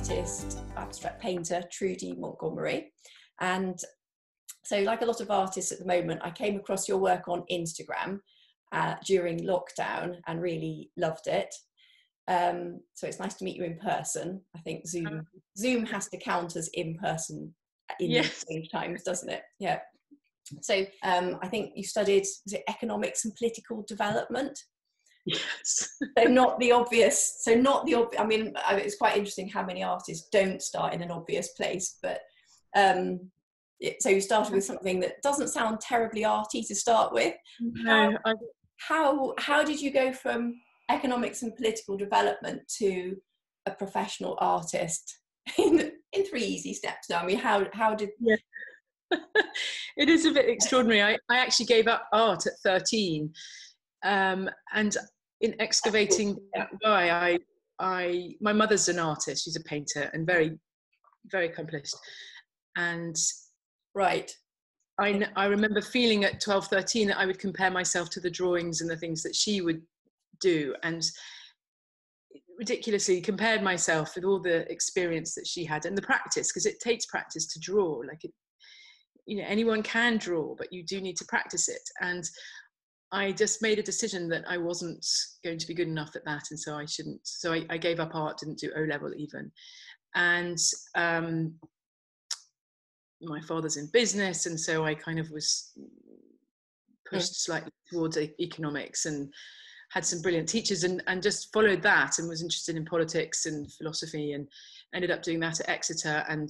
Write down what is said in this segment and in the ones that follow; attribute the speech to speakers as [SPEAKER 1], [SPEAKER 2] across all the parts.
[SPEAKER 1] artist, abstract painter, Trudy Montgomery. And so, like a lot of artists at the moment, I came across your work on Instagram during lockdown and really loved it. So it's nice to meet you in person. I think Zoom has to count as in person in these times, doesn't it? Yeah. So I think you studied, was it economics and political development?
[SPEAKER 2] Yes.
[SPEAKER 1] So not the obvious. I mean, it's quite interesting how many artists don't start in an obvious place. But so you started with something that doesn't sound terribly arty to start with.
[SPEAKER 2] No,
[SPEAKER 1] How did you go from economics and political development to a professional artist in 3 easy steps? Now, I mean, how did?
[SPEAKER 2] Yeah. It is a bit extraordinary. I actually gave up art at 13, and in excavating why, my mother's an artist. She's a painter and very, very accomplished. And
[SPEAKER 1] right,
[SPEAKER 2] I remember feeling at 12, 13 that I would compare myself to the drawings and the things that she would do, and ridiculously compared myself with all the experience that she had and the practice, because it takes practice to draw. Like, anyone can draw, but you do need to practice it. And I just made a decision that I wasn't going to be good enough at that, and so I shouldn't. So I gave up art, didn't do O-level even. And my father's in business, and so I kind of was pushed slightly towards economics, and had some brilliant teachers, and just followed that, and was interested in politics and philosophy, and ended up doing that at Exeter, and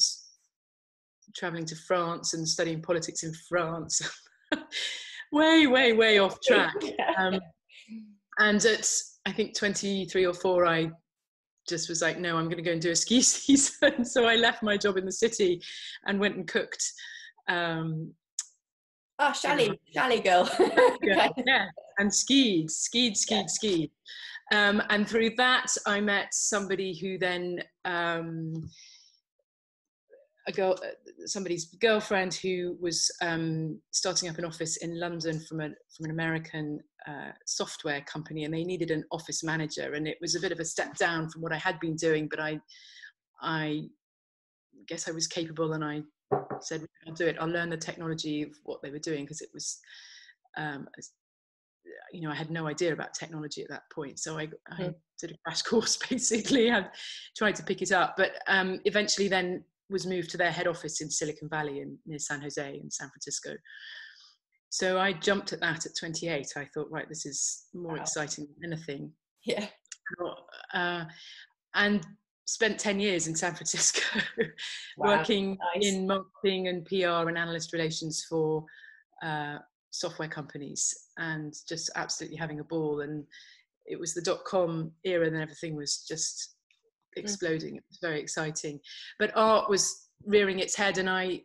[SPEAKER 2] traveling to France and studying politics in France. way off track. And at, I think, 23 or 4, I just was like, no, I'm going to go and do a ski season. So I left my job in the city and went and cooked.
[SPEAKER 1] Chalet girl.
[SPEAKER 2] Yeah, and skied. And through that, I met somebody who then, somebody's girlfriend who was starting up an office in London from an American software company, and they needed an office manager, and it was a bit of a step down from what I had been doing, but I guess I was capable, and I said, I'll do it. I'll learn the technology of what they were doing, because it was I had no idea about technology at that point, so I did a crash course, basically. I tried to pick it up, but eventually then was moved to their head office in Silicon Valley near San Jose in San Francisco. So I jumped at that at 28. I thought, right, this is more exciting than anything.
[SPEAKER 1] Yeah.
[SPEAKER 2] And spent 10 years in San Francisco working in marketing and PR and analyst relations for software companies, and just absolutely having a ball. And it was the .com era, and everything was just exploding. It was very exciting, but art was rearing its head, and I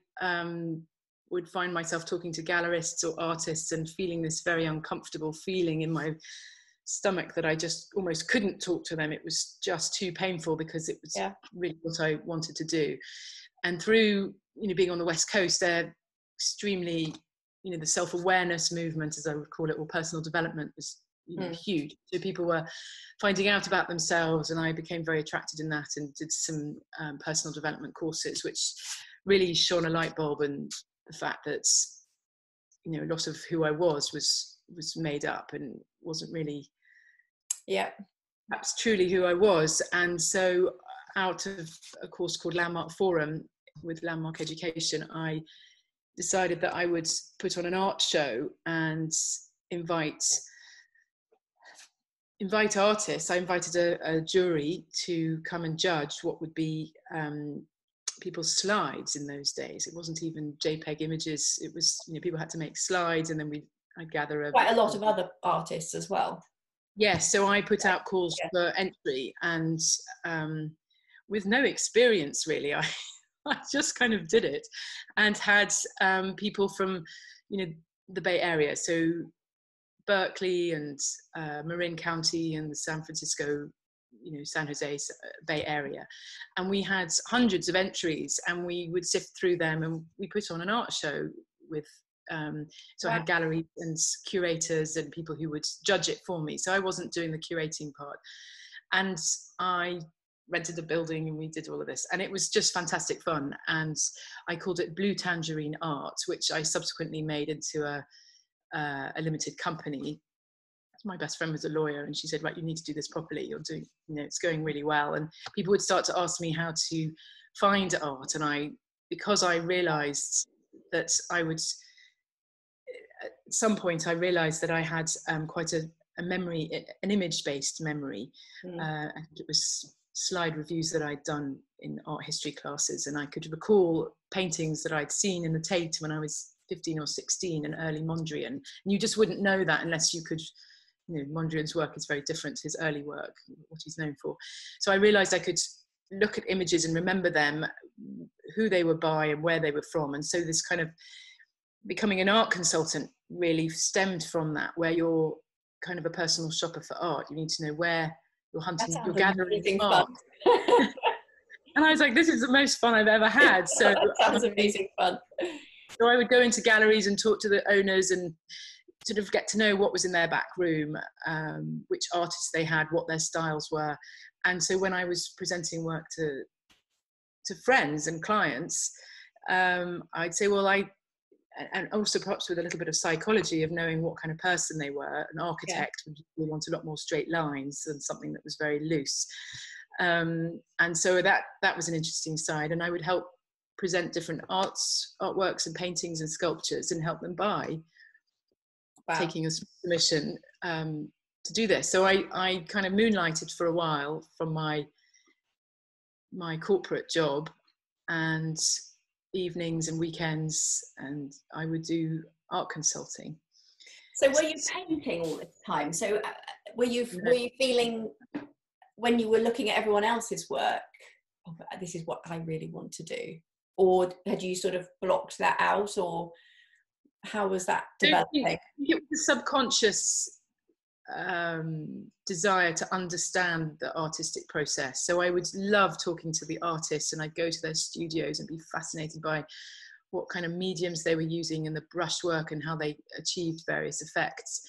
[SPEAKER 2] would find myself talking to gallerists or artists and feeling this very uncomfortable feeling in my stomach that I just almost couldn't talk to them. It was just too painful, because it was really what I wanted to do. And through being on the West Coast, they're extremely, the self-awareness movement, as I would call it, or personal development, was huge. So people were finding out about themselves, and I became very attracted in that, and did some personal development courses, which really shone a light bulb in the fact that a lot of who I was made up, and wasn't really perhaps truly who I was. And so out of a course called Landmark Forum with Landmark Education, I decided that I would put on an art show and invite artists. I invited a jury to come and judge what would be people's slides in those days. It wasn't even JPEG images. It was, people had to make slides, and then I'd gather
[SPEAKER 1] quite a lot of other artists as well.
[SPEAKER 2] Yes, so I put out calls for entry, and with no experience really, I just kind of did it, and had people from the Bay Area, so Berkeley and Marin County and the San Francisco, San Jose Bay Area, and we had hundreds of entries, and we would sift through them, and we put on an art show with so I had galleries and curators and people who would judge it for me. So I wasn't doing the curating part, and I rented a building and we did all of this, and it was just fantastic fun. And I called it Blue Tangerine Art, which I subsequently made into a limited company. My best friend was a lawyer, and she said, right, you need to do this properly, you're doing, it's going really well. And people would start to ask me how to find art, and because I realized that I would, at some point I realized that I had quite a memory, an image-based memory. And it was slide reviews that I'd done in art history classes, and I could recall paintings that I'd seen in the Tate when I was 15 or 16, and early Mondrian. And you just wouldn't know that unless you could, Mondrian's work is very different to his early work, what he's known for. So I realized I could look at images and remember them, who they were by and where they were from. And so this kind of becoming an art consultant really stemmed from that, where you're kind of a personal shopper for art. You need to know where you're hunting, you're gathering art. And I was like, this is the most fun I've ever had. So
[SPEAKER 1] that sounds amazing fun.
[SPEAKER 2] So I would go into galleries and talk to the owners and sort of get to know what was in their back room, which artists they had, what their styles were. And so when I was presenting work to friends and clients, I'd say, well, and also perhaps with a little bit of psychology of knowing what kind of person they were. An architect would want a lot more straight lines than something that was very loose. And so that was an interesting side. And I would help present different artworks and paintings and sculptures and help them buy, taking us permission to do this. So I kind of moonlighted for a while from my corporate job, and evenings and weekends, and I would do art consulting.
[SPEAKER 1] So were you painting all the time? So were you feeling, when you were looking at everyone else's work, oh, this is what I really want to do? Or had you sort of blocked that out, or how was that developing?
[SPEAKER 2] It was a subconscious desire to understand the artistic process. So I would love talking to the artists, and I'd go to their studios and be fascinated by what kind of mediums they were using and the brushwork and how they achieved various effects.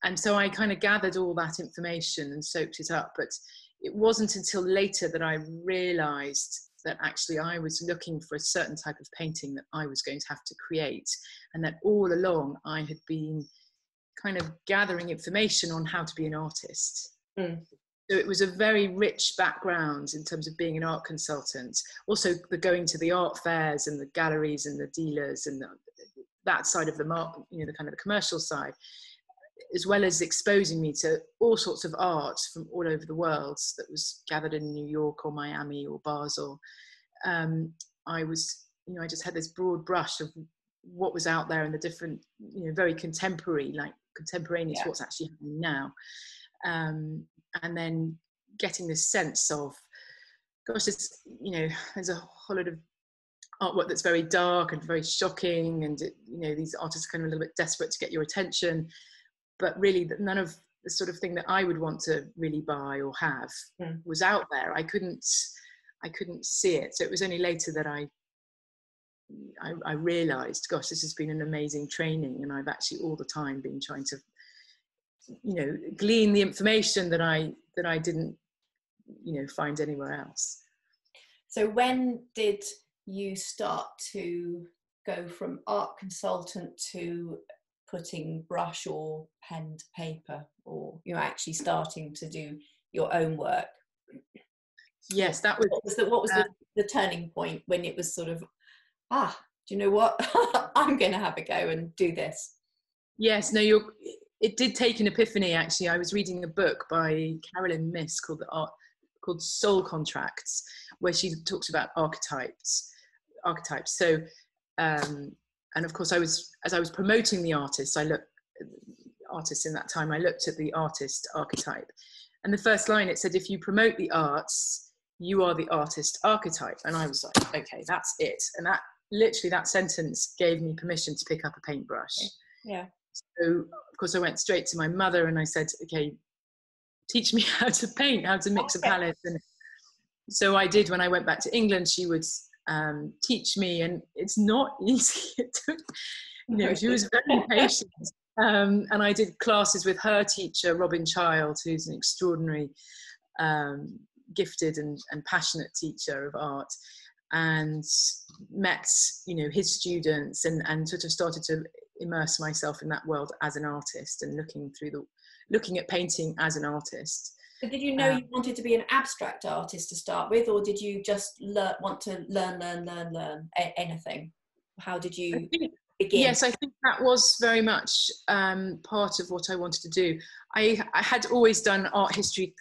[SPEAKER 2] And so I kind of gathered all that information and soaked it up. But it wasn't until later that I realized that actually I was looking for a certain type of painting that I was going to have to create, and that all along I had been kind of gathering information on how to be an artist. So it was a very rich background in terms of being an art consultant. Also the going to the art fairs and the galleries and the dealers and that side of the market, the kind of the commercial side, as well as exposing me to all sorts of art from all over the world that was gathered in New York or Miami or Basel. I just had this broad brush of what was out there and the different, very contemporaneous what's actually happening now. And then getting this sense of, gosh, there's a whole lot of artwork that's very dark and very shocking, and these artists are kind of a little bit desperate to get your attention, but really none of the sort of thing that I would want to really buy or have was out there. I couldn't see it. So it was only later that I realized, gosh, this has been an amazing training, and I've actually all the time been trying to glean the information that I didn't find anywhere else.
[SPEAKER 1] So when did you start to go from art consultant to putting brush or pen to paper, or actually starting to do your own work?
[SPEAKER 2] Yes, that was
[SPEAKER 1] what was the turning point when it was sort of, do you know what? I'm going to have a go and do this.
[SPEAKER 2] Yes, no, it did take an epiphany, actually. I was reading a book by Carolyn Miss called Soul Contracts, where she talks about archetypes. So, and of course, as I was promoting the artists in that time, I looked at the artist archetype. And the first line, it said, if you promote the arts, you are the artist archetype. And I was like, okay, that's it. And that sentence gave me permission to pick up a paintbrush.
[SPEAKER 1] Yeah.
[SPEAKER 2] So of course I went straight to my mother and I said, okay, teach me how to paint, how to mix a palette. And so I did. When I went back to England, she would teach me, and it's not easy. It took, she was very patient. And I did classes with her teacher, Robin Child, who's an extraordinary gifted and passionate teacher of art, and met, you know, his students, and sort of started to immerse myself in that world as an artist, and looking at painting as an artist.
[SPEAKER 1] So did you know you wanted to be an abstract artist to start with, or did you just want to learn anything? How did you begin?
[SPEAKER 2] Yes, I think that was very much part of what I wanted to do. I had always done art history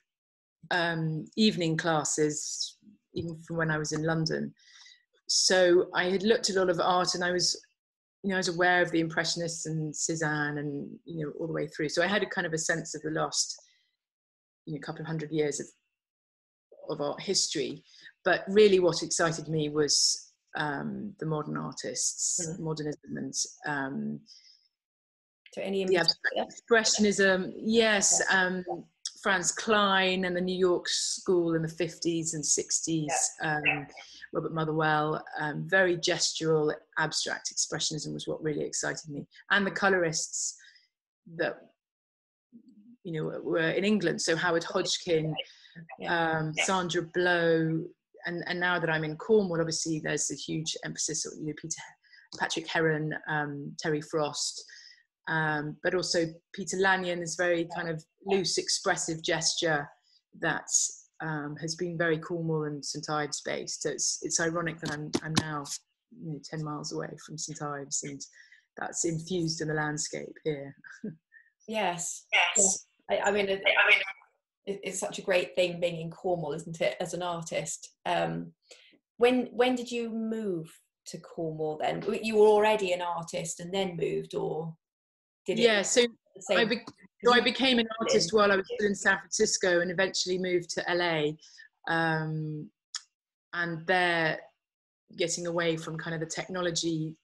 [SPEAKER 2] evening classes, even from when I was in London. So I had looked at a lot of art, and I was aware of the Impressionists and Cézanne, and, you know, all the way through. So I had a kind of a sense of the last, you know, couple of hundred years of art history. But really what excited me was the modern artists, modernism, and
[SPEAKER 1] so any
[SPEAKER 2] the abstract expressionism, yes, Franz Klein and the New York school in the 50s and 60s, Robert Motherwell, very gestural abstract expressionism was what really excited me. And the colorists that, you know, were in England, so Howard Hodgkin, Sandra Blow, and now that I'm in Cornwall, obviously there's a huge emphasis on, you know, Patrick Heron, Terry Frost, but also Peter Lanyon is very kind of loose, expressive gesture that has been very Cornwall and St Ives based. So it's ironic that I'm now, you know, 10 miles away from St Ives, and that's infused in the landscape here.
[SPEAKER 1] Yes. I mean, it's such a great thing being in Cornwall, isn't it, as an artist? When did you move to Cornwall then? You were already an artist and then moved, or did it?
[SPEAKER 2] Yeah, so I became an artist while I was still in San Francisco, and eventually moved to LA, and there getting away from kind of the technology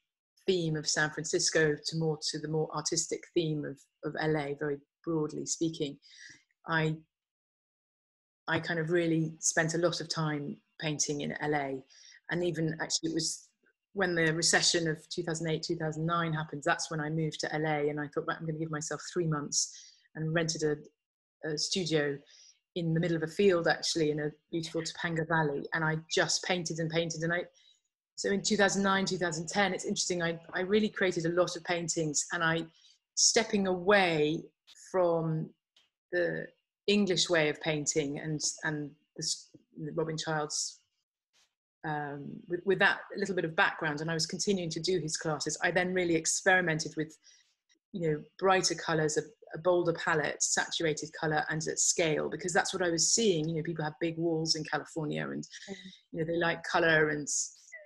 [SPEAKER 2] theme of San Francisco to the more artistic theme of LA, very broadly speaking. I kind of really spent a lot of time painting in LA, and even actually it was when the recession of 2008, 2009 happened, that's when I moved to LA, and I thought, right, I'm going to give myself 3 months, and rented a studio in the middle of a field, actually, in a beautiful Topanga Valley, and I just painted and painted. And so in 2009, 2010, it's interesting, I really created a lot of paintings, and stepping away from the English way of painting and Robin Child's, with that little bit of background, and I was continuing to do his classes, I then really experimented with, you know, brighter colours, a bolder palette, saturated colour, and at scale, because that's what I was seeing. You know, people have big walls in California, and, you know, they like colour, and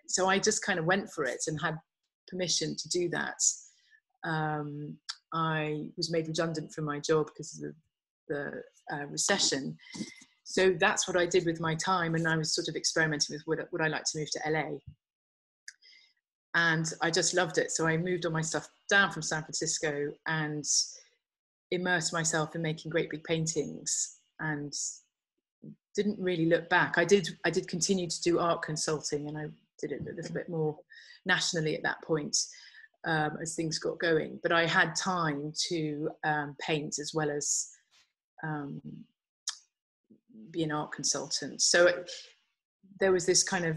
[SPEAKER 2] so I just kind of went for it and had permission to do that. I was made redundant from my job because of the recession. So that's what I did with my time, and I was sort of experimenting with would I like to move to LA, and I just loved it. So I moved all my stuff down from San Francisco and immersed myself in making great big paintings, and didn't really look back. I did continue to do art consulting, and I did it a little bit more nationally at that point, as things got going. But I had time to paint as well as be an art consultant. So there was this kind of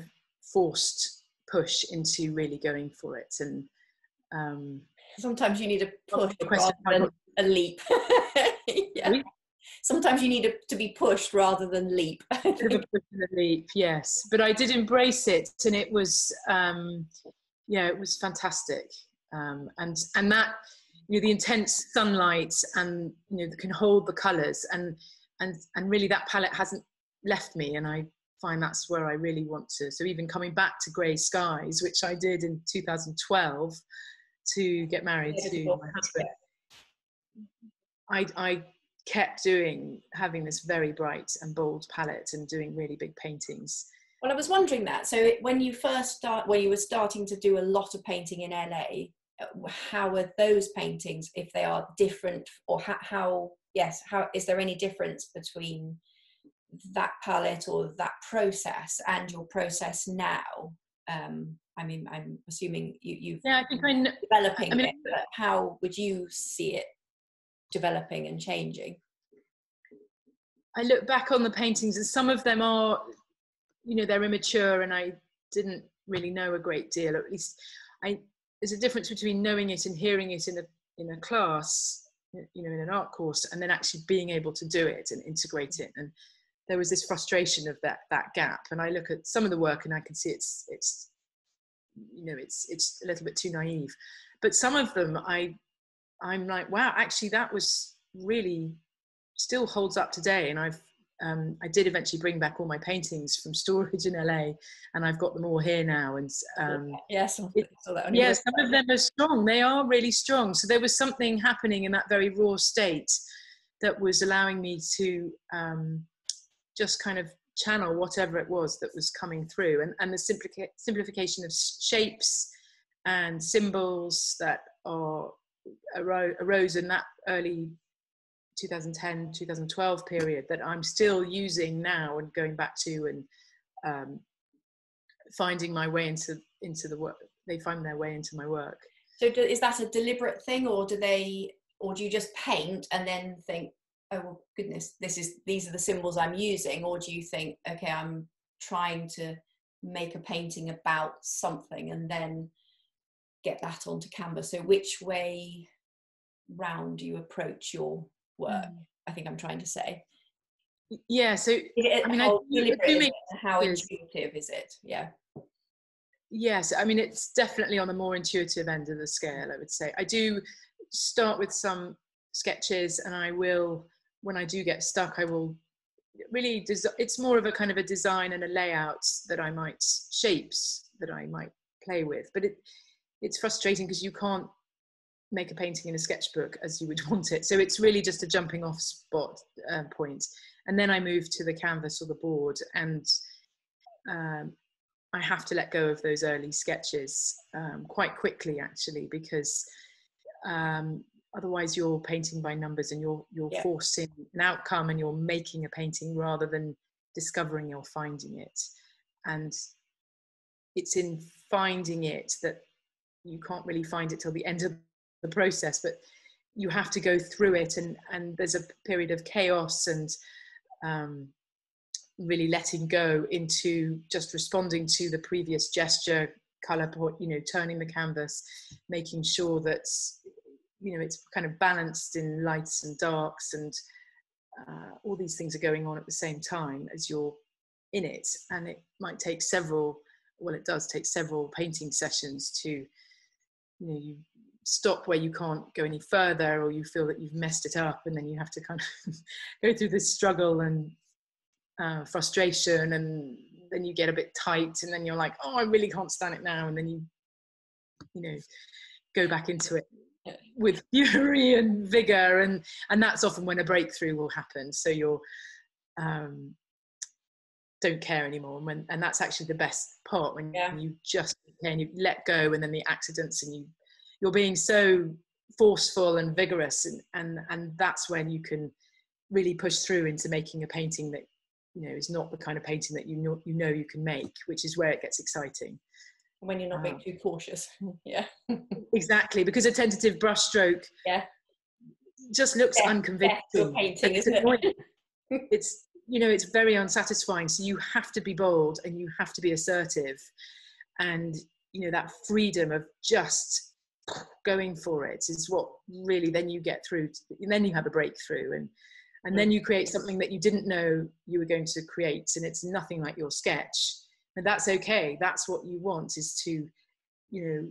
[SPEAKER 2] forced push into really going for it. And
[SPEAKER 1] sometimes you need a push rather than a leap. Yeah. Sometimes you need to be pushed rather than leap.
[SPEAKER 2] A push and a leap, yes. But I did embrace it, and it was, it was fantastic. And that, you know, the intense sunlight, and, you know, that can hold the colours, and really that palette hasn't left me, and I find that's where I really want to. So even coming back to Grey Skies, which I did in 2012 to get married to my husband, I kept having this very bright and bold palette and doing really big paintings.
[SPEAKER 1] Well, I was wondering that. So when you were starting to do a lot of painting in LA, how were those paintings, if they are different, or how is there any difference between that palette or that process and your process now? I mean, I'm assuming you've developing it, but how would you see it developing and changing?
[SPEAKER 2] I look back on the paintings, and some of them are, you know, they're immature, and I didn't really know a great deal, or at least there's a difference between knowing it and hearing it in a class, you know, in an art course, and then actually being able to do it and integrate it. And there was this frustration of that gap. And I look at some of the work and I can see it's you know, it's a little bit too naive. But some of them I'm like, wow, actually that was really still holds up today. And I did eventually bring back all my paintings from storage in LA, and I've got them all here now. And
[SPEAKER 1] yes,
[SPEAKER 2] yeah, some of them are strong. They are really strong. So there was something happening in that very raw state that was allowing me to just kind of channel whatever it was that was coming through, and the simplification of shapes and symbols that arose in that early 2010, 2012 period that I'm still using now and going back to, and finding my way into the work. They find their way into my work.
[SPEAKER 1] So is that a deliberate thing, or do you just paint and then think, oh well, goodness, these are the symbols I'm using? Or do you think, okay, I'm trying to make a painting about something and then get that onto canvas? So which way round do you approach your work? I think I'm trying to say.
[SPEAKER 2] Yeah, so I mean,
[SPEAKER 1] how intuitive is it? Yeah.
[SPEAKER 2] Yes, I mean, it's definitely on the more intuitive end of the scale, I would say. I do start with some sketches, and I will, when I do get stuck, I will really, it's more of a kind of a design and a layout that I might, shapes that I might play with. But it's frustrating because you can't make a painting in a sketchbook as you would want it. So it's really just a jumping off point. And then I move to the canvas or the board, and I have to let go of those early sketches quite quickly, actually, because otherwise you're painting by numbers, and you're forcing an outcome, and you're making a painting rather than discovering or finding it. And it's in finding it that you can't really find it till the end of the process, but you have to go through it, and there's a period of chaos and really letting go into just responding to the previous gesture, color, you know, turning the canvas, making sure that, you know, it's kind of balanced in lights and darks, and all these things are going on at the same time as you're in it. And it might take it does take several painting sessions to, you know, you stop where you can't go any further, or you feel that you've messed it up, and then you have to kind of go through this struggle and frustration, and then you get a bit tight, and then you're like, oh, I really can't stand it now, and then you know, go back into it with fury and vigor, and that's often when a breakthrough will happen. So you're don't care anymore, and that's actually the best part, when you just and you let go, and then the accidents, and you're being so forceful and vigorous, and that's when you can really push through into making a painting that, you know, is not the kind of painting that you know you can make, which is where it gets exciting.
[SPEAKER 1] When you're not being too cautious. Yeah.
[SPEAKER 2] Exactly, because a tentative brushstroke just looks unconvincing.
[SPEAKER 1] Your painting, isn't it?
[SPEAKER 2] It's, you know, it's very unsatisfying. So you have to be bold, and you have to be assertive, and, you know, that freedom of just going for it is what really then you get through, and then you have a breakthrough, and then you create something that you didn't know you were going to create, and it's nothing like your sketch. And that's okay. That's what you want, is to, you know,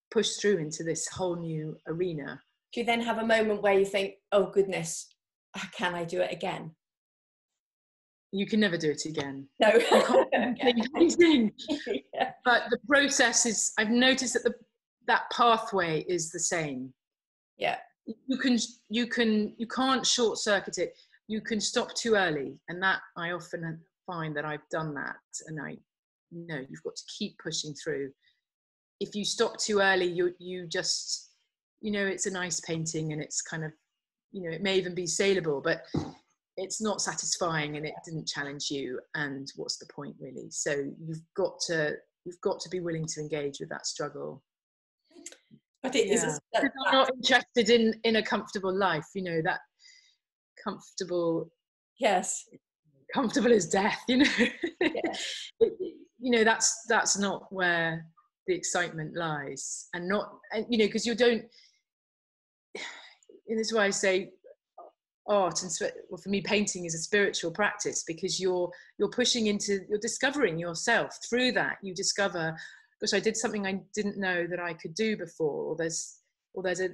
[SPEAKER 2] push through into this whole new arena.
[SPEAKER 1] Do you then have a moment where you think, oh goodness, can I do it again?
[SPEAKER 2] You can never do it again.
[SPEAKER 1] No.
[SPEAKER 2] You can't yeah. But the process is, I've noticed that that pathway is the same.
[SPEAKER 1] Yeah.
[SPEAKER 2] You can't short circuit it. You can stop too early, and that I often find that I've done that, and you've got to keep pushing through. If you stop too early, you just, you know, it's a nice painting, and it's kind of, you know, it may even be saleable, but it's not satisfying, and it didn't challenge you, and what's the point, really? So you've got to be willing to engage with that struggle.
[SPEAKER 1] But it is
[SPEAKER 2] I'm not interested in a comfortable life, you know, that comfortable
[SPEAKER 1] Yes.
[SPEAKER 2] Comfortable as death, you know.
[SPEAKER 1] Yeah.
[SPEAKER 2] You know, that's not where the excitement lies, and not, and you know, because you don't, and this is why I say art, and well, for me painting is a spiritual practice, because you're pushing into, you're discovering yourself through that. You discover, gosh, I did something I didn't know that I could do before, or there's a,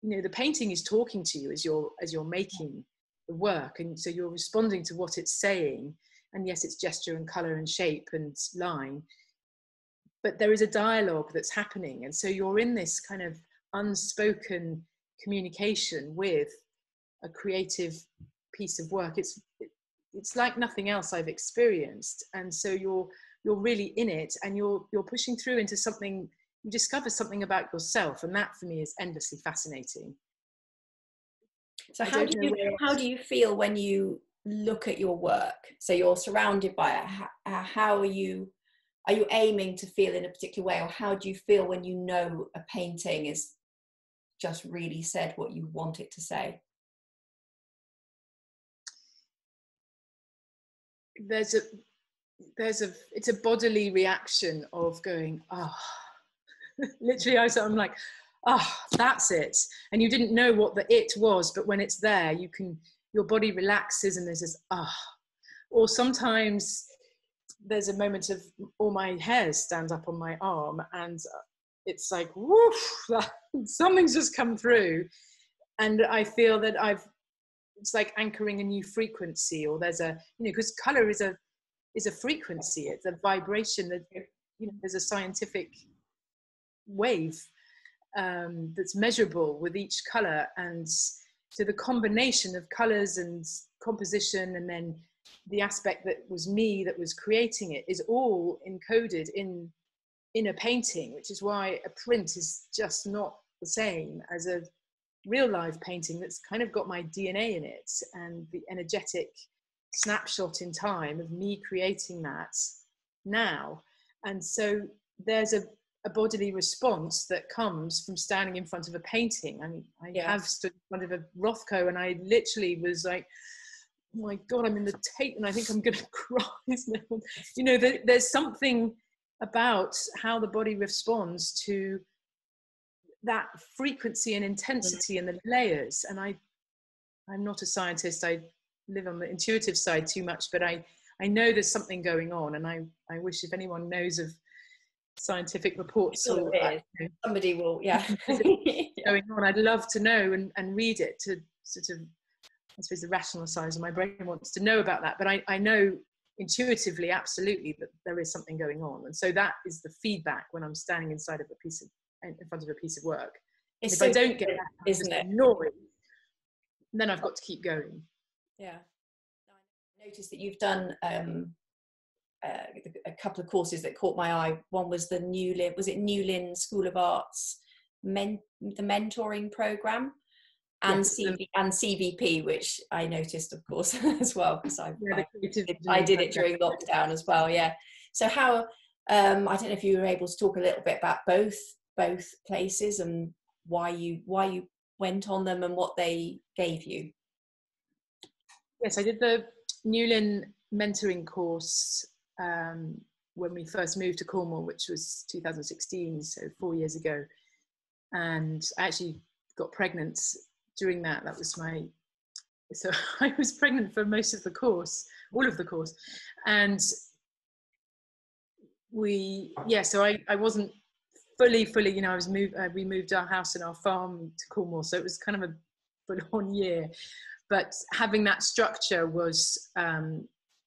[SPEAKER 2] you know, the painting is talking to you as you're making the work, and so you're responding to what it's saying. And yes, it's gesture and color and shape and line, but there is a dialogue that's happening, and so you're in this kind of unspoken communication with a creative piece of work. It's like nothing else I've experienced, and so you're really in it, and you're pushing through into something. You discover something about yourself, and that for me is endlessly fascinating.
[SPEAKER 1] So how do you feel when you look at your work? So you're surrounded by it. How are you aiming to feel in a particular way, or how do you feel when you know a painting is just really said what you want it to say?
[SPEAKER 2] It's a bodily reaction of going, oh. Literally, I'm like, oh, that's it. And you didn't know what the it was, but when it's there, your body relaxes, and there's this, ah. Or sometimes there's a moment of all my hairs stand up on my arm, and it's like, woof, something's just come through. And I feel that it's like anchoring a new frequency, or there's a, you know, because color is a frequency, it's a vibration, that, you know, there's a scientific wave that's measurable with each color. And so the combination of colors and composition, and then the aspect that was me that was creating it, is all encoded in a painting, which is why a print is just not the same as a real live painting that's kind of got my DNA in it, and the energetic snapshot in time of me creating that now. And so there's a bodily response that comes from standing in front of a painting. I mean, I have stood in front of a Rothko, and I literally was like, oh my God, I'm in the Tate, and I think I'm going to cry. You know, there's something about how the body responds to that frequency and intensity and the layers. And I'm not a scientist. I live on the intuitive side too much, but I know there's something going on, and I wish if anyone knows of scientific reports or
[SPEAKER 1] somebody will
[SPEAKER 2] going on, I'd love to know and read it, to sort of, I suppose, the rational side of my brain wants to know about that, but I know intuitively absolutely that there is something going on. And so that is the feedback when I'm standing in front of a piece of work. If I don't get that, isn't it, noise, then I've got to keep going.
[SPEAKER 1] Yeah, I noticed that you've done a couple of courses that caught my eye. One was the Newlyn School of Arts the mentoring program, and CVP, which I noticed, of course, as well, because I did it during lockdown as well. Yeah. So how I don't know if you were able to talk a little bit about both places, and why you went on them and what they gave you.
[SPEAKER 2] Yes, I did the Newlyn mentoring course when we first moved to Cornwall, which was 2016, so 4 years ago. And I actually got pregnant during that. So I was pregnant for most of the course, all of the course. And so I wasn't fully, you know, we moved our house and our farm to Cornwall. So it was kind of a full-on year. But having that structure was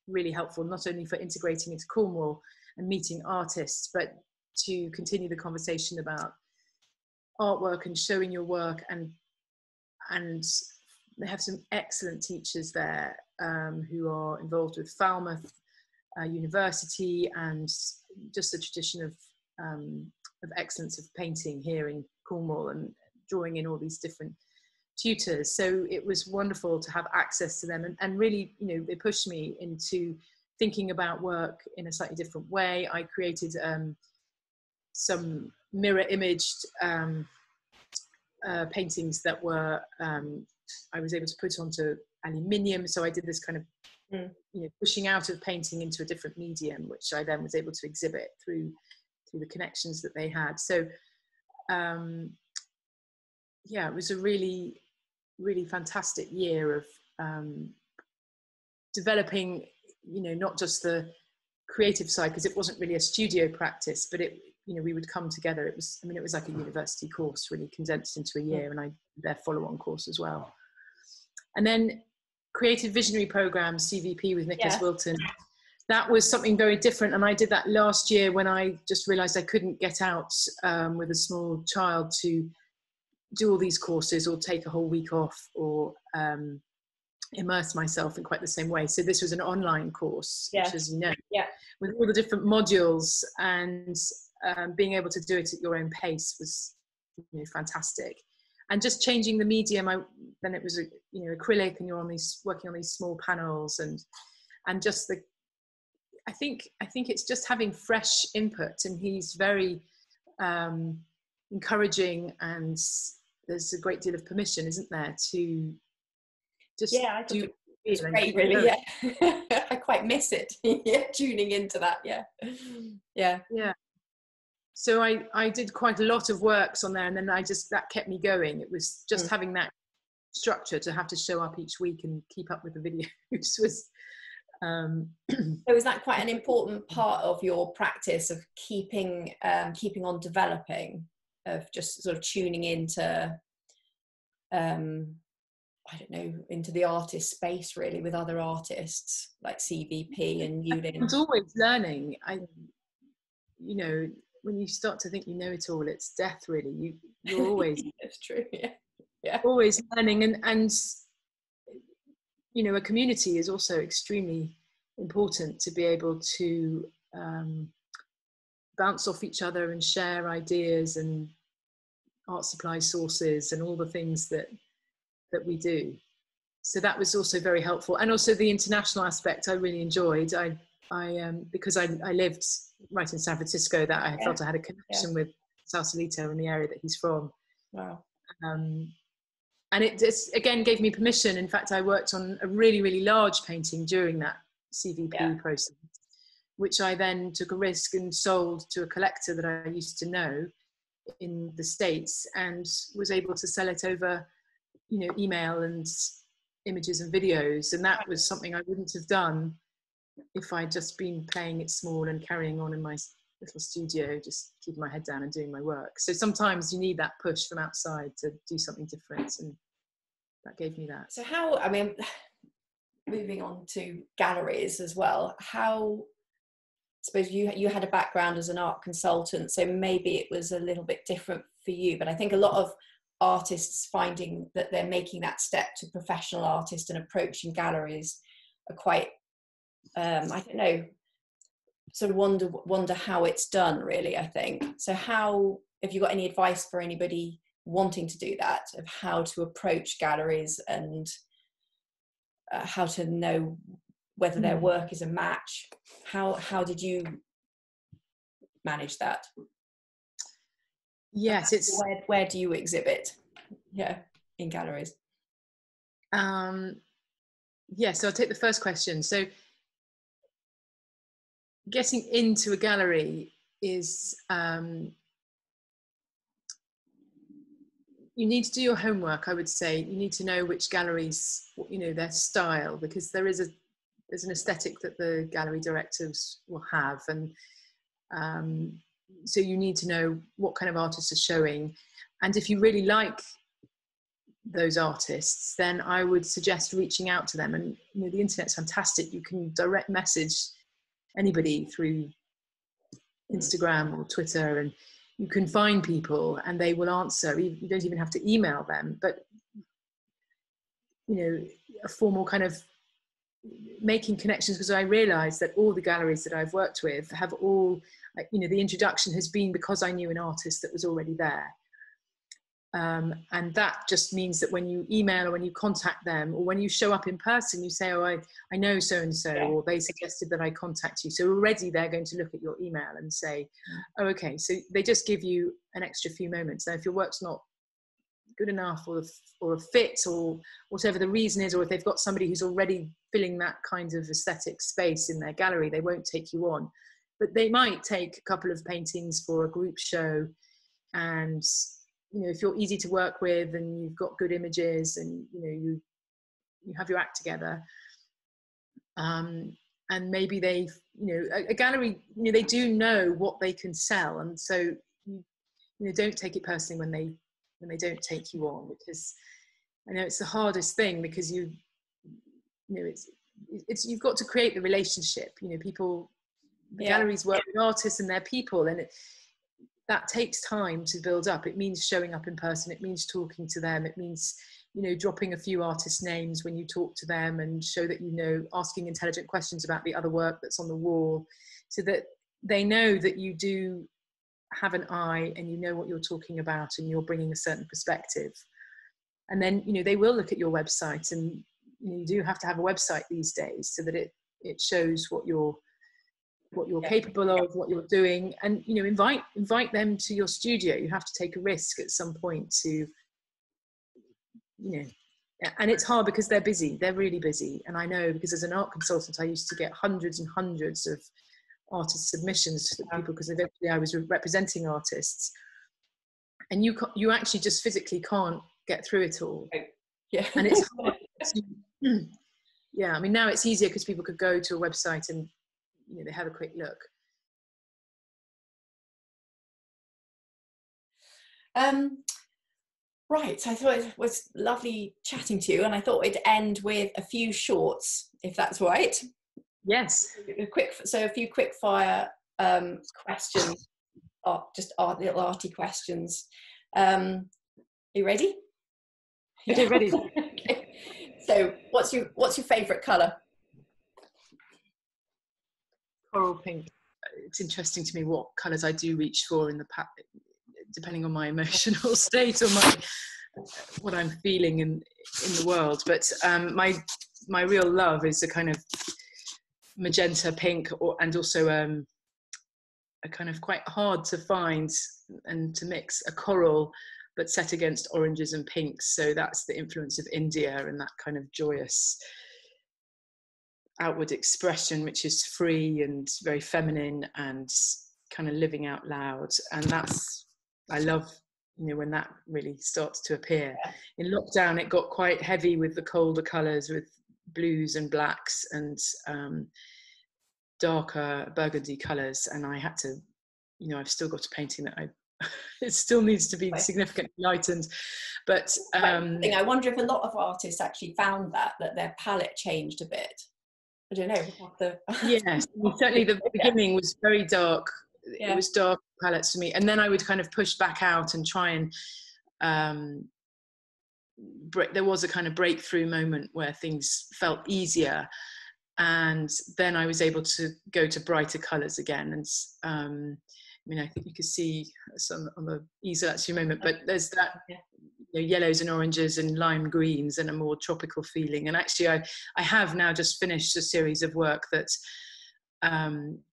[SPEAKER 2] really helpful, not only for integrating into Cornwall and meeting artists, but to continue the conversation about artwork and showing your work. And they have some excellent teachers there who are involved with Falmouth University, and just the tradition of excellence of painting here in Cornwall, and drawing in all these different tutors. So it was wonderful to have access to them, and really, you know, they pushed me into thinking about work in a slightly different way. I created some mirror imaged paintings that were I was able to put onto aluminium. So I did this kind of, pushing out of painting into a different medium, which I then was able to exhibit through the connections that they had. So, it was a really, really fantastic year of developing, not just the creative side, because it wasn't really a studio practice, but we would come together. It was like a university course really condensed into a year, and I did their follow-on course as well. And then Creative Visionary Program, CVP, with Nicholas Wilton. That was something very different, and I did that last year when I just realised I couldn't get out with a small child to do all these courses or take a whole week off or immerse myself in quite the same way. So this was an online course, which, as you know, with all the different modules, and being able to do it at your own pace was fantastic. And just changing the medium, then it was acrylic, and you're working on these small panels, and just I think it's just having fresh input, and he's very encouraging, and there's a great deal of permission, isn't there, to just do.
[SPEAKER 1] It's great, really. I quite miss it. Tuning into that. Yeah.
[SPEAKER 2] So I did quite a lot of works on there, and then that kept me going. It was just having that structure to have to show up each week and keep up with the videos was.
[SPEAKER 1] So is that quite an important part of your practice of keeping on developing, of just sort of tuning into I don't know, into the artist space really with other artists like CVP and Newlyn?
[SPEAKER 2] It's always learning. When you start to think you know it all, it's death really. You're always
[SPEAKER 1] it's true,
[SPEAKER 2] always learning, and a community is also extremely important, to be able to bounce off each other and share ideas and art supply sources and all the things that we do. So that was also very helpful, and also the international aspect I really enjoyed. I because I lived right in San Francisco, that I felt I had a connection with Sausalito and the area that he's from.
[SPEAKER 1] Wow.
[SPEAKER 2] And it just, again, gave me permission. In fact, I worked on a really, really large painting during that CVP process, which I then took a risk and sold to a collector that I used to know in the States, and was able to sell it over, email and images and videos. And that was something I wouldn't have done if I'd just been playing it small and carrying on in my little studio, just keeping my head down and doing my work. So sometimes you need that push from outside to do something different, and that gave me that.
[SPEAKER 1] So moving on to galleries as well, I suppose you had a background as an art consultant, so maybe it was a little bit different for you, but I think a lot of artists finding that they're making that step to professional artist and approaching galleries are quite I don't know, sort of wonder how it's done really, I think. So have you got any advice for anybody wanting to do that, of how to approach galleries and how to know whether their work is a match? How did you manage that?
[SPEAKER 2] Yes, it's
[SPEAKER 1] where do you exhibit in galleries?
[SPEAKER 2] So I'll take the first question. So getting into a gallery is you need to do your homework, I would say. You need to know which galleries, their style, because there's an aesthetic that the gallery directors will have, and so you need to know what kind of artists are showing. And if you really like those artists, then I would suggest reaching out to them. And the internet's fantastic. You can direct message anybody through Instagram or Twitter, and you can find people and they will answer. You don't even have to email them, but a formal kind of making connections, because I realized that all the galleries that I've worked with have all, the introduction has been because I knew an artist that was already there. And that just means that when you email or when you contact them, or when you show up in person, you say, I know so-and-so, or they suggested that I contact you. So already they're going to look at your email and say, oh, okay. So they just give you an extra few moments. Now, if your work's not good enough, or a fit, or whatever the reason is, or if they've got somebody who's already filling that kind of aesthetic space in their gallery, they won't take you on. But they might take a couple of paintings for a group show, and if you're easy to work with and you've got good images, and you have your act together, and maybe they, a gallery, they do know what they can sell, and so don't take it personally when they don't take you on, because I know it's the hardest thing, because it's you've got to create the relationship. The galleries work with artists and their people, and that takes time to build up. It means showing up in person, it means talking to them, it means dropping a few artist names when you talk to them, and show that asking intelligent questions about the other work that's on the wall, so that they know that you do have an eye and you know what you're talking about, and you're bringing a certain perspective. And then they will look at your website, and you do have to have a website these days, so that it shows what you're capable of, what you're doing, and invite them to your studio. You have to take a risk at some point to and it's hard because they're busy, they're really busy. And I know, because as an art consultant, I used to get hundreds and hundreds of artist submissions to people, because eventually I was representing artists, and you actually just physically can't get through it all. And it's hard I mean, now it's easier because people could go to a website and they have a quick look.
[SPEAKER 1] Right, so I thought it was lovely chatting to you, and I thought we'd end with a few shorts, if that's right.
[SPEAKER 2] Yes.
[SPEAKER 1] A few quick fire questions, just little arty questions. You ready?
[SPEAKER 2] Okay, ready.
[SPEAKER 1] Okay. So what's your favourite colour?
[SPEAKER 2] Coral pink. It's interesting to me what colours I do reach for in the depending on my emotional state, or what I'm feeling in the world. But my real love is a kind of magenta pink, and also a kind of quite hard to find and to mix, a coral, but set against oranges and pinks. So that's the influence of India, and that kind of joyous outward expression, which is free and very feminine and kind of living out loud. And I love when that really starts to appear. In lockdown, it got quite heavy with the colder colours, with blues and blacks and darker burgundy colours, and I had to, I've still got a painting that it still needs to be significantly lightened, but
[SPEAKER 1] I wonder if a lot of artists actually found that their palette changed a bit. I don't know.
[SPEAKER 2] Yes, certainly the beginning was very dark. It was dark palettes for me, and then I would kind of push back out and try and there was a kind of breakthrough moment where things felt easier, and then I was able to go to brighter colours again. And I mean, I think you could see some on the easel at your moment, but there's that yellows and oranges and lime greens and a more tropical feeling. And actually I have now just finished a series of work that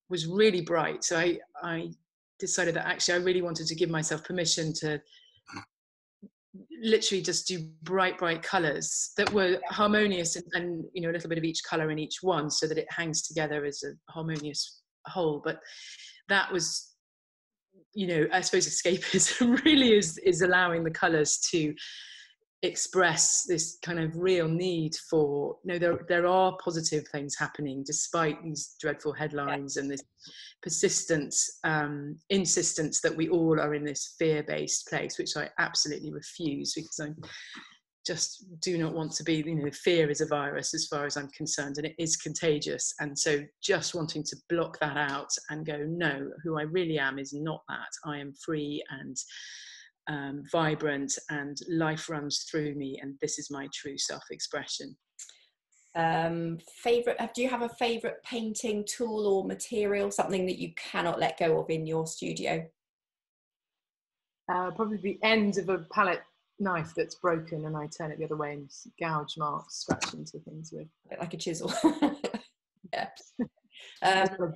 [SPEAKER 2] was really bright. So I decided that actually I really wanted to give myself permission to literally just do bright colours that were harmonious, and a little bit of each colour in each one, so that it hangs together as a harmonious whole. But that was, I suppose escapism really is allowing the colours to express this kind of real need for, there are positive things happening despite these dreadful headlines and this persistent insistence that we all are in this fear-based place, which I absolutely refuse, because I just do not want to be, fear is a virus as far as I'm concerned, and it is contagious. And so just wanting to block that out and go, no, who I really am is not that. I am free and vibrant, and life runs through me, and this is my true self-expression.
[SPEAKER 1] Do you have a favorite painting tool or material, something that you cannot let go of in your studio?
[SPEAKER 2] Probably the end of a palette knife that's broken, and I turn it the other way and gouge marks, scratch into things with.
[SPEAKER 1] A bit like a chisel. Yeah. Do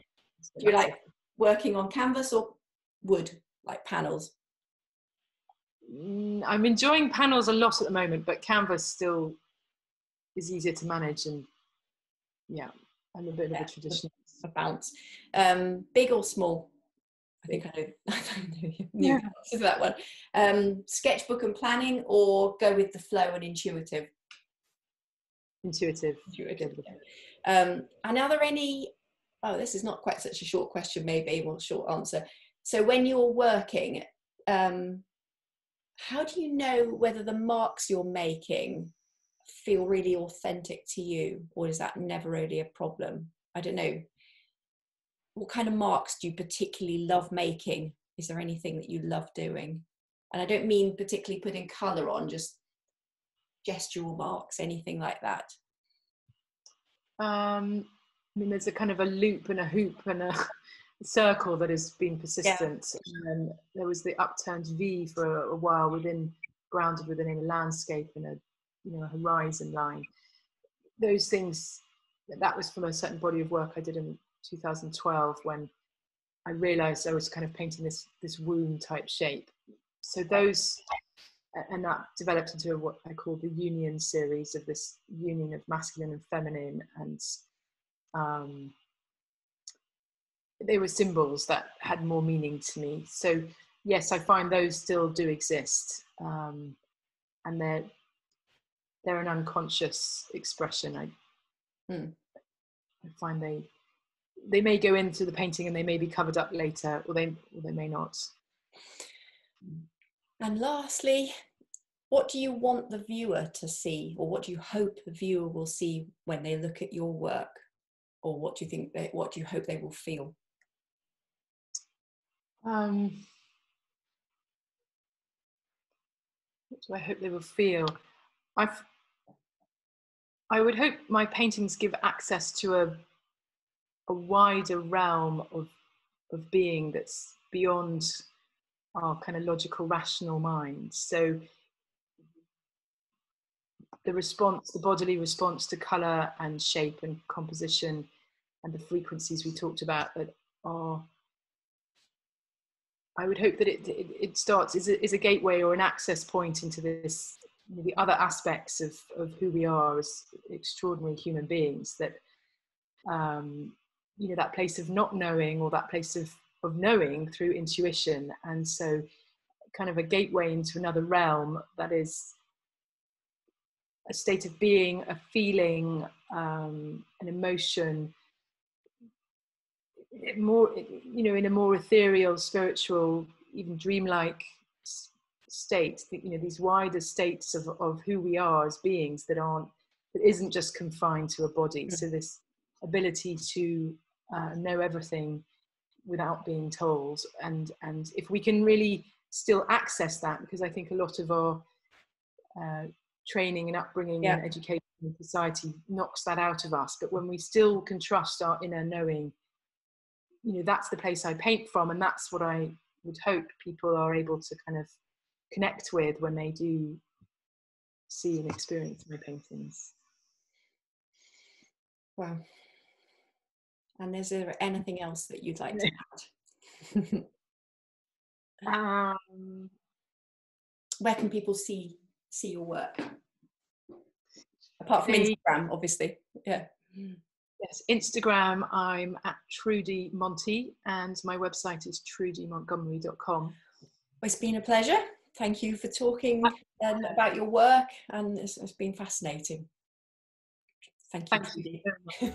[SPEAKER 1] you like working on canvas or wood, like panels?
[SPEAKER 2] I'm enjoying panels a lot at the moment, but Canvas still is easier to manage, and yeah, I'm a bit of a traditionalist.
[SPEAKER 1] A bounce. Big or small? I think I know the answer to that one. Sketchbook and planning, or go with the flow and intuitive?
[SPEAKER 2] Intuitive.
[SPEAKER 1] And are there any, oh, this is not quite such a short question, maybe, well, short answer. So when you're working, how do you know whether the marks you're making feel really authentic to you, or is that never really a problem? I don't know. What kind of marks do you particularly love making? Is there anything that you love doing? And I don't mean particularly putting colour on, just gestural marks, anything like that.
[SPEAKER 2] I mean, there's a kind of a loop and a hoop and a circle that has been persistent. Yeah. And there was the upturned V for a while, grounded within a landscape and a horizon line. Those things, that was from a certain body of work I did in 2012, when I realized I was kind of painting this womb type shape. So those, and that developed into what I call the union series, of this union of masculine and feminine, and they were symbols that had more meaning to me. So yes, I find those still do exist, and they're an unconscious expression. I find they may go into the painting and they may be covered up later, or they may not.
[SPEAKER 1] And lastly, what do you want the viewer to see, or what do you hope the viewer will see when they look at your work, or what do you hope they will feel?
[SPEAKER 2] What do I hope they will feel? I would hope my paintings give access to a wider realm of being that's beyond our kind of logical, rational mind. So the bodily response to colour and shape and composition, and the frequencies we talked about, that are, I would hope that it starts is a gateway or an access point into this, the other aspects of who we are as extraordinary human beings, that that place of not knowing, or that place of knowing through intuition. And so kind of a gateway into another realm that is a state of being, a feeling, an emotion, more, in a more ethereal, spiritual, even dreamlike state. These wider states of who we are as beings that isn't just confined to a body. So this ability to know everything without being told, and if we can really still access that, because I think a lot of our training and upbringing and education in society knocks that out of us. But when we still can trust our inner knowing, that's the place I paint from, and that's what I would hope people are able to kind of connect with when they do see and experience my paintings.
[SPEAKER 1] Wow. And is there anything else that you'd like to add? Where can people see your work? Apart from Instagram, obviously. Yeah.
[SPEAKER 2] Yes, Instagram, I'm at Trudy Monty, and my website is trudymontgomery.com.
[SPEAKER 1] It's been a pleasure. Thank you for talking about your work, and it's been fascinating. Thank you.
[SPEAKER 2] Thank you.